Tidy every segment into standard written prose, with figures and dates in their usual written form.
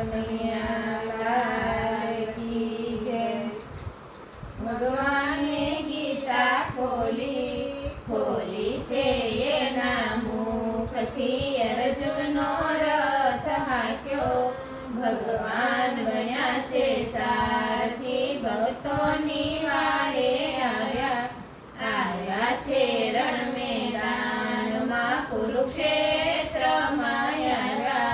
કનૈયા લાલ કી જય। ભગવાને ગીતા ખોલી છે એના મુખથી અર્જુનનો રથ હાંક્યો। ભગવાન બન્યા છે સારથી ભક્તોની વારે આવ્યા છે રણ મેદાનમાં કુરુક્ષેત્રમાં આવ્યા।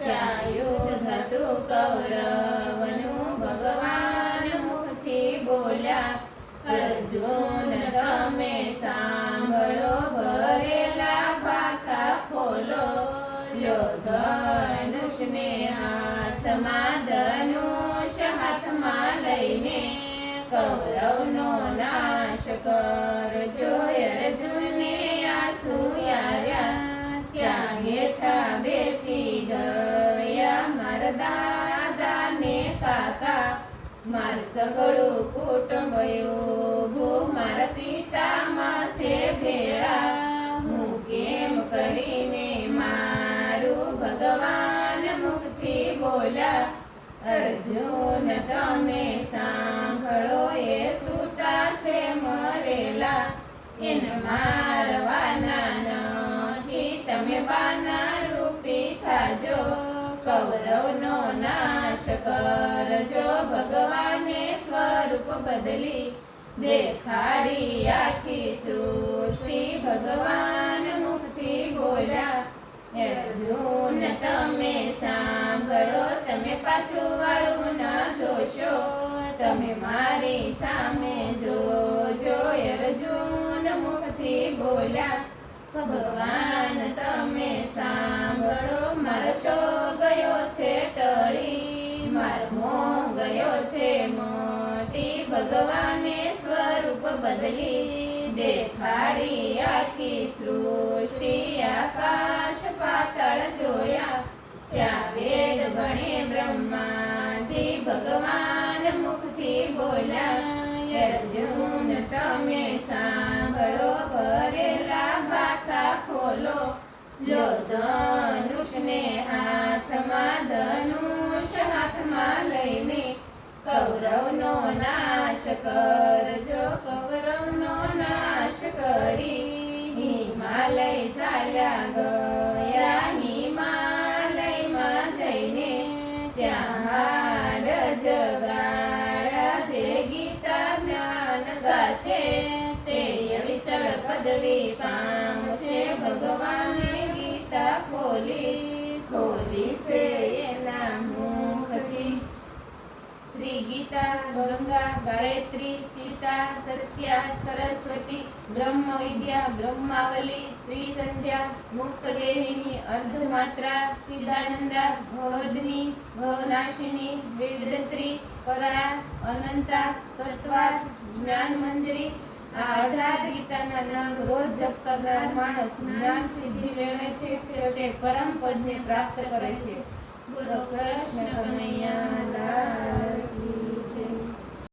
ત્યાં યુદ્ધ હતું કૌરવનું ભગવાન મુખથી બોલ્યા। અર્જુન તમે સાંભળો ભરેલા વાતા ખોલો। લો ધનુષને હાથમાં ધનુષ હાથમાં લઈને કૌરવનો નાશ કરજો। અર્જુનને આંસુ આવ્યા ત્યાં હેઠા બેસી ગયા મારા દાદા ને કાકા। મારું સગળું કુટુંબ ઉભું મારા પિતામાં છે ભેળા। હું કેમ કરીને મારું ભગવાન મુખથી બોલ્યા। અર્જુન તમે સાંભળો એ સૂતા છે મરેલા। એને મારવાના નથી તમે બાના રૂપી થાજો। કૌરવનો નાશ કરજો ભગવાને સ્વરૂપ બદલી દેખાડી આખી સૃષ્ટિ ભગવાન મુખથી બોલ્યા। અર્જુન તમે સાંભળો તમે પાછું વાળું ન જોશો તમે મારી સામે જોજો। અર્જુન મુખથી બોલ્યા। ભગવાન તમે સાંભળો મારો શો ગયો છે ટળી મારો મોહ ગયો છે મોટી। ભગવાને સ્વરૂપ બદલી દેખાડી આખી સૃષ્ટિ આકાશ પાતાળ જોયા। ત્યાં વેદ ભણે બ્રહ્માજી ભગવાન મુખથી બોલ્યા। અર્જુન તમે સાંભળો ભરેલા વાતા ખોલો। લો ધનુષને હાથમાં ધનુષ હાથમાં લઈને કૌરવનો નાશ કરજો। કૌરવનો નાશ કરી હિમાલય ચાલ્યા ગયા। હિમાલયમાં જઈને ત્યાં હાડ જગાડ્યા છે ગીતા જ્ઞાન ગાશે તે વિશાળ પદવી પામશે। ભગવાને ગીતા ખોલી છે એના મુખથી। શ્રી ગીતા ગંગા ગાયત્રી સીતા સત્યા સરસ્વતી બ્રહ્મ વિદ્યા બ્રહ્માવલી ત્રિસંધ્યા મુક્તદેહિની અર્ધમાત્રા ચિદાનંદા ભવદની ભવનાશિની વેદત્રી પરા અનંતા તત્વા જ્ઞાન મંજરી। આ 18 ગીતાના નામ રોજ જપ કરનાર માણસ જ્ઞાન સિદ્ધિ મેળવે છે છેવટે પરમ પદને પ્રાપ્ત કરે છે। બોલો કૃષ્ણ કનૈયા લાલ